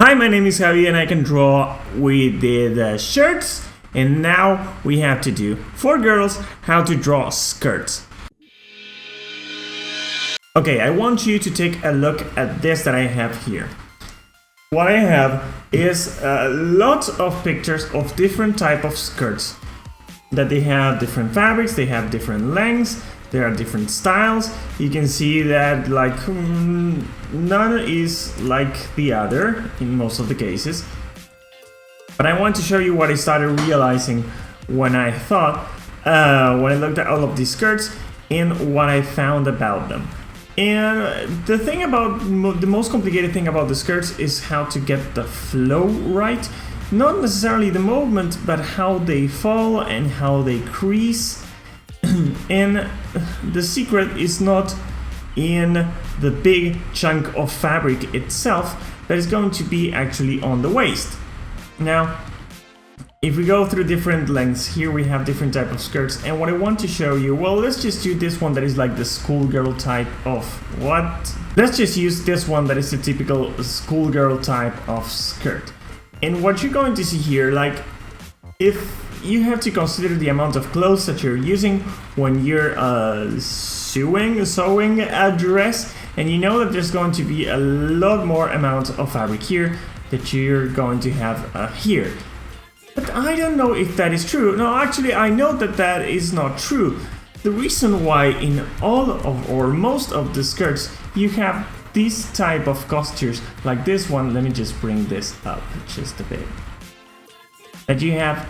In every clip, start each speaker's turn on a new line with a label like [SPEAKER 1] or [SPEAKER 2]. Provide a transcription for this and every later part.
[SPEAKER 1] Hi, my name is Javi and I can draw. We did shirts and now we have to do for girls how to draw skirts. Okay, I want you to take a look at this that I have here. What I have is lots of pictures of different type of skirts that they have different fabrics, they have different lengths, there are different styles. You can see that none is like the other in most of the cases. But I want to show you what I started realizing when I looked at all of these skirts and what I found about them. And the thing about the most complicated thing about the skirts is how to get the flow right. Not necessarily the movement, but how they fall and how they crease. And the secret is not in the big chunk of fabric itself, but it's going to be actually on the waist. Now, if we go through different lengths, here we have different type of skirts, and what I want to show you, well, let's just do this one that is like the schoolgirl type of what? Let's just use this one that is the typical schoolgirl type of skirt. And what you're going to see here, like, if you have to consider the amount of clothes that you're using when you're sewing a dress, and you know that there's going to be a lot more amount of fabric here that you're going to have here. But I don't know if that is true. No, actually, I know that that is not true. The reason why in all of or most of the skirts you have these type of costures like this one, let me just bring this up just a bit. That you have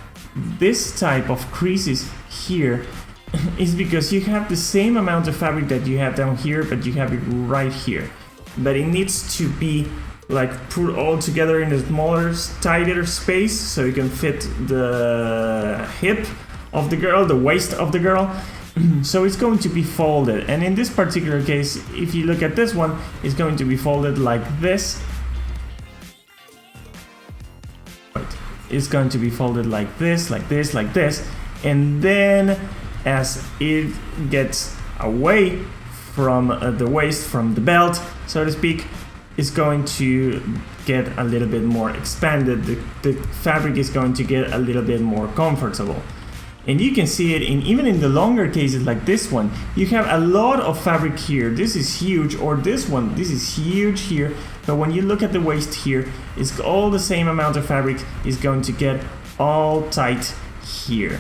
[SPEAKER 1] this type of creases here is because you have the same amount of fabric that you have down here, but you have it right here. But it needs to be like put all together in a smaller, tighter space so you can fit the hip of the girl, the waist of the girl. So it's going to be folded, and in this particular case, if you look at this one, it's going to be folded like this. It's going to be folded like this, like this, like this, and then as it gets away from the waist, from the belt, so to speak, it's going to get a little bit more expanded. The fabric is going to get a little bit more comfortable. And you can see it even in the longer cases like this one. You have a lot of fabric here. This is huge, or this one, this is huge here. But when you look at the waist here, it's all the same amount of fabric is going to get all tight here.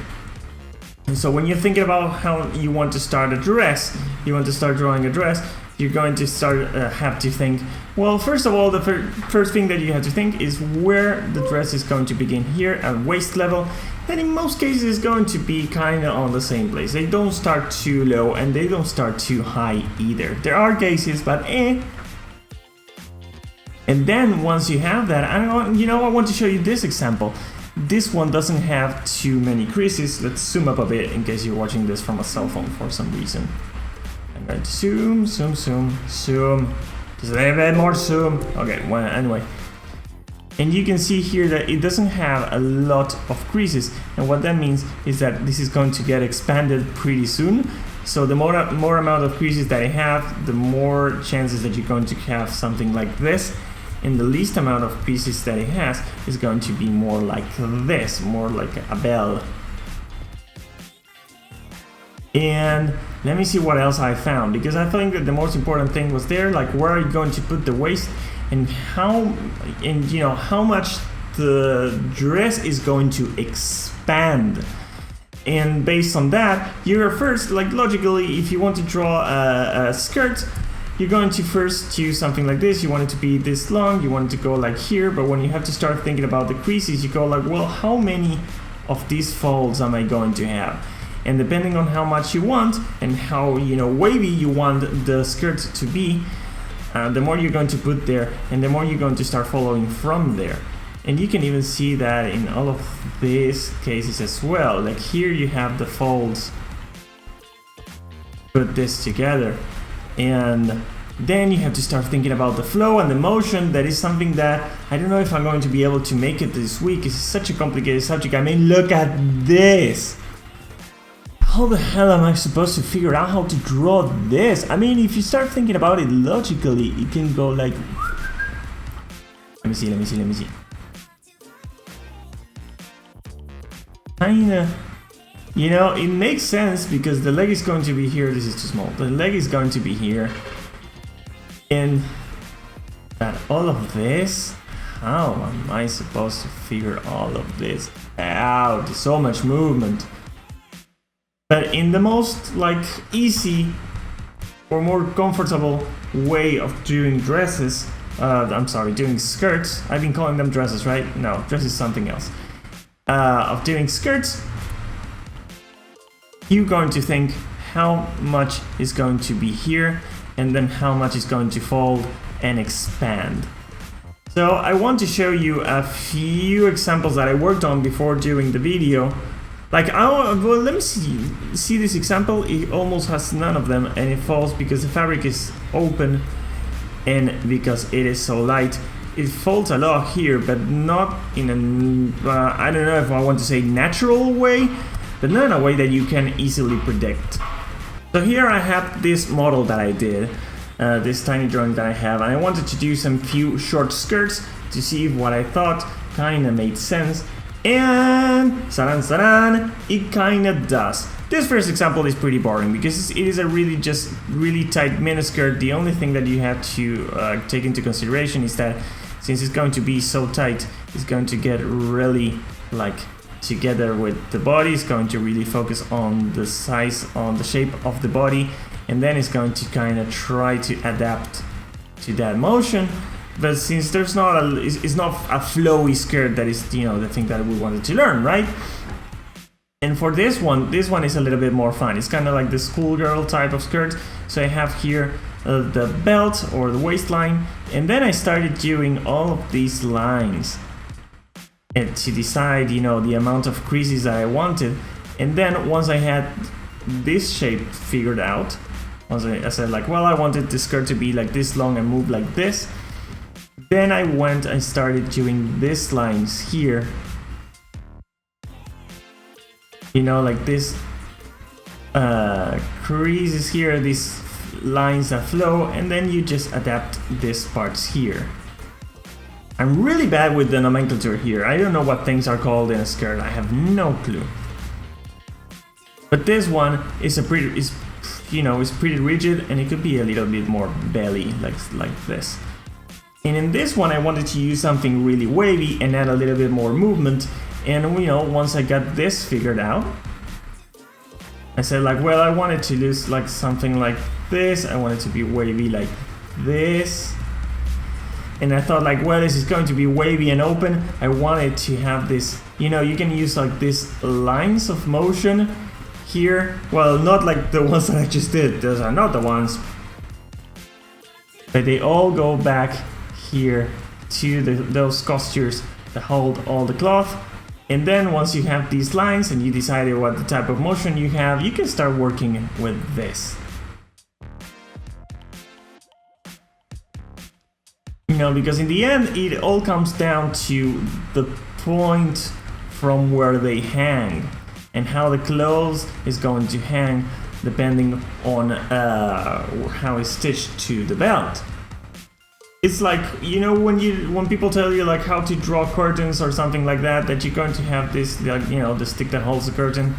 [SPEAKER 1] And so when you're thinking about how you want to start a dress, you want to start drawing a dress, you're going to have to think, well, first of all, the first thing that you have to think is where the dress is going to begin here at waist level. And in most cases, it's going to be kind of on the same place. They don't start too low and they don't start too high either. There are cases, but And then once you have that, I want to show you this example. This one doesn't have too many creases. Let's zoom up a bit in case you're watching this from a cell phone for some reason. I'm going to zoom. Just a little bit more zoom. Okay, well, anyway. And you can see here that it doesn't have a lot of creases. And what that means is that this is going to get expanded pretty soon. So the more amount of creases that I have, the more chances that you're going to have something like this. And the least amount of creases that it has is going to be more like this, more like a bell. And let me see what else I found, because I think that the most important thing was there, like where are you going to put the waist and how much the dress is going to expand. And based on that, you're first, like logically, if you want to draw a skirt, you're going to first choose something like this. You want it to be this long, you want it to go like here, but when you have to start thinking about the creases, you go like, well, how many of these folds am I going to have? And depending on how much you want and how wavy you want the skirt to be, the more you're going to put there and the more you're going to start following from there. And you can even see that in all of these cases as well. Like here you have the folds. Put this together. And then you have to start thinking about the flow and the motion. That is something that I don't know if I'm going to be able to make it this week. It's such a complicated subject. I mean, look at this. How the hell am I supposed to figure out how to draw this? I mean, if you start thinking about it logically, it can go like Let me see. Kinda, you know, it makes sense because the leg is going to be here. This is too small. The leg is going to be here. And that all of this, how am I supposed to figure all of this out? There's so much movement. But in the most like easy or more comfortable way of doing dresses, doing skirts. I've been calling them dresses, right? No, dress is something else. Of doing skirts, you're going to think how much is going to be here and then how much is going to fold and expand. So I want to show you a few examples that I worked on before doing the video. Like, well, let me see this example. It almost has none of them and it falls because the fabric is open and because it is so light. It folds a lot here, but not in a, I don't know if I want to say natural way, but not in a way that you can easily predict. So here I have this model that I did, this tiny drawing that I have, and I wanted to do some few short skirts to see if what I thought kinda made sense, and saran, it kinda does. This first example is pretty boring because it is a really tight miniskirt. The only thing that you have to take into consideration is that since it's going to be so tight, it's going to get really like together with the body. It's going to really focus on the size, on the shape of the body, and then it's going to kind of try to adapt to that motion. But since there's not it's not a flowy skirt, that is, you know, the thing that we wanted to learn, right? And for this one is a little bit more fun. It's kind of like the schoolgirl type of skirt. So I have here the belt or the waistline, and then I started doing all of these lines and to decide, you know, the amount of creases that I wanted. And then once I had this shape figured out, once I said like, well, I wanted the skirt to be like this long and move like this, then I started doing these lines here, you know, like this creases here, these lines that flow, and then you just adapt these parts here. I'm really bad with the nomenclature here. I don't know what things are called in a skirt. I have no clue. But this one is pretty rigid, and it could be a little bit more belly, like this. And in this one, I wanted to use something really wavy and add a little bit more movement. And you know, once I got this figured out, I said like, well, I wanted to do like something like this. I want it to be wavy like this. And I thought like, well, this is going to be wavy and open. I wanted to have this, you know, you can use like these lines of motion here. Well, not like the ones that I just did. Those are not the ones. But they all go back here to those costumes that hold all the cloth. And then once you have these lines and you decided what the type of motion you have, you can start working with this. You know, because in the end, it all comes down to the point from where they hang and how the clothes is going to hang depending on how it's stitched to the belt. It's like, you know, when people tell you like how to draw curtains or something like that, that you're going to have this, like, you know, the stick that holds the curtain,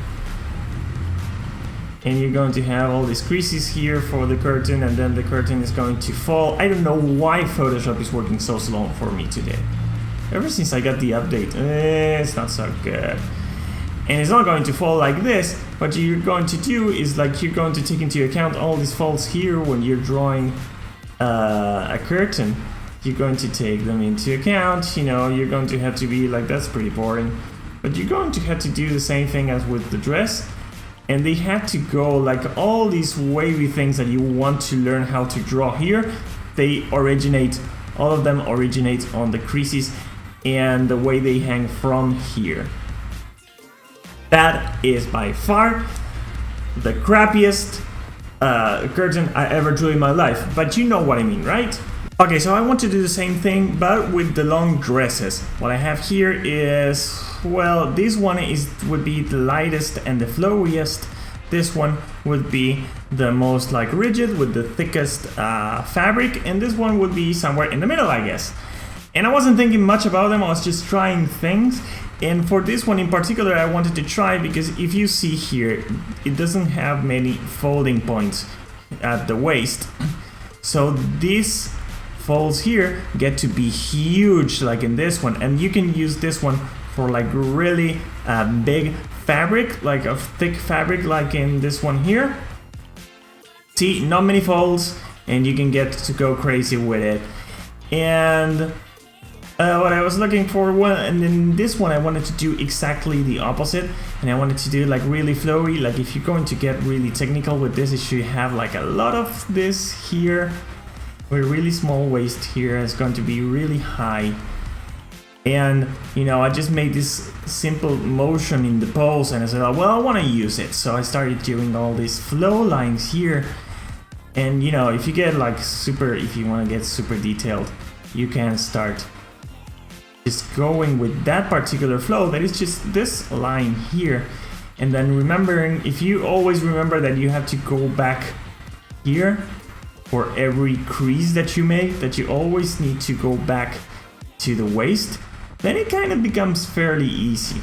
[SPEAKER 1] and you're going to have all these creases here for the curtain, and then the curtain is going to fall. I don't know why Photoshop is working so slow for me today. Ever since I got the update, it's not so good. And it's not going to fall like this. What you're going to do is like you're going to take into account all these folds here when you're drawing a curtain. You're going to take them into account. You know, you're going to have to be like, that's pretty boring, but you're going to have to do the same thing as with the dress. And they had to go like all these wavy things that you want to learn how to draw here. All of them originate on the creases and the way they hang from here. That is by far the crappiest curtain I ever drew in my life, but you know what I mean, right? Okay, so I want to do the same thing, but with the long dresses. What I have here is, well, this one would be the lightest and the flowiest. This one would be the most like rigid with the thickest fabric, and this one would be somewhere in the middle, I guess. And I wasn't thinking much about them, I was just trying things. And for this one in particular, I wanted to try because if you see here, it doesn't have many folding points at the waist. So these folds here get to be huge, like in this one. And you can use this one for like really big fabric, like a thick fabric, like in this one here. See, not many folds, and you can get to go crazy with it. And what I was looking for, and in this one I wanted to do exactly the opposite, and I wanted to do like really flowy. Like if you're going to get really technical with this, it should have like a lot of this here, with a really small waist here. It's going to be really high. And you know, I just made this simple motion in the pose, and I said, oh, well, I want to use it, so I started doing all these flow lines here. And you know, if you get like if you want to get super detailed, you can start just going with that particular flow that is just this line here. And then remembering, if you always remember that you have to go back here for every crease that you make, that you always need to go back to the waist, then it kind of becomes fairly easy.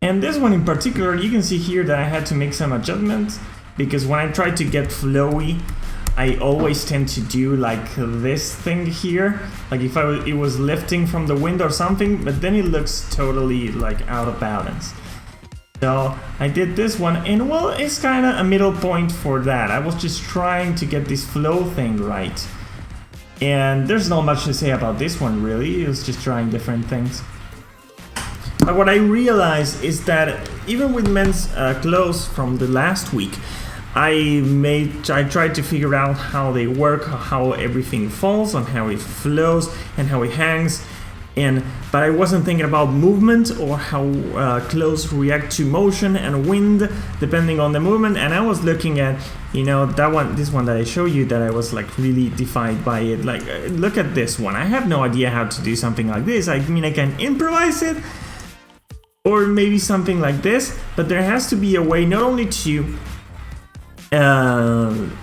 [SPEAKER 1] And this one in particular, you can see here that I had to make some adjustments, because when I try to get flowy, I always tend to do like this thing here, like if it was lifting from the wind or something, but then it looks totally like out of balance. So I did this one, and well, it's kind of a middle point for that. I was just trying to get this flow thing right. And there's not much to say about this one really, it was just trying different things. But what I realized is that even with men's clothes from the last week, I tried to figure out how they work, how everything falls, and how it flows, and how it hangs. But I wasn't thinking about movement or how clothes react to motion and wind depending on the movement. And I was looking at, you know, this one that I show you, that I was like really defined by it. Like, look at this one. I have no idea how to do something like this. I mean, I can improvise it, or maybe something like this, but there has to be a way not only to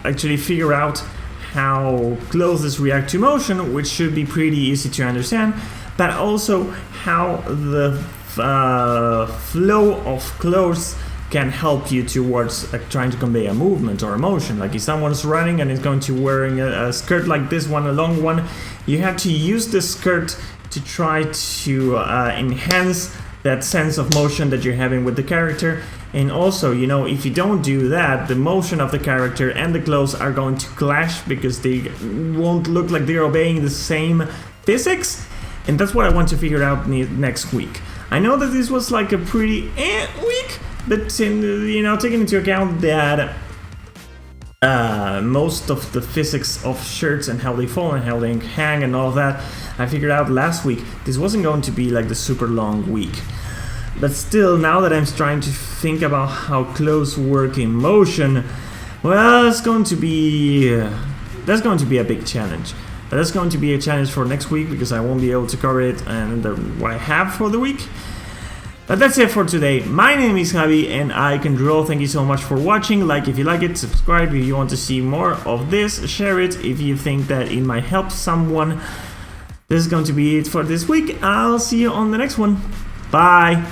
[SPEAKER 1] actually figure out how clothes react to motion, which should be pretty easy to understand, but also how the flow of clothes can help you towards trying to convey a movement or a motion. Like if someone's running and is going to wearing a skirt like this one, a long one, you have to use the skirt to try to enhance that sense of motion that you're having with the character. And also, you know, if you don't do that, the motion of the character and the clothes are going to clash, because they won't look like they're obeying the same physics. And that's what I want to figure out next week. I know that this was like a pretty week, but you know, taking into account that most of the physics of shirts and how they fall and how they hang and all of that, I figured out last week this wasn't going to be like the super long week. But still, now that I'm trying to think about how clothes work in motion, well, that's going to be a big challenge. But that's going to be a challenge for next week, because I won't be able to cover it and what I have for the week. But that's it for today. My name is Javi, and I can draw. Thank you so much for watching. Like if you like it, subscribe if you want to see more of this, share it if you think that it might help someone. This is going to be it for this week. I'll see you on the next one. Bye.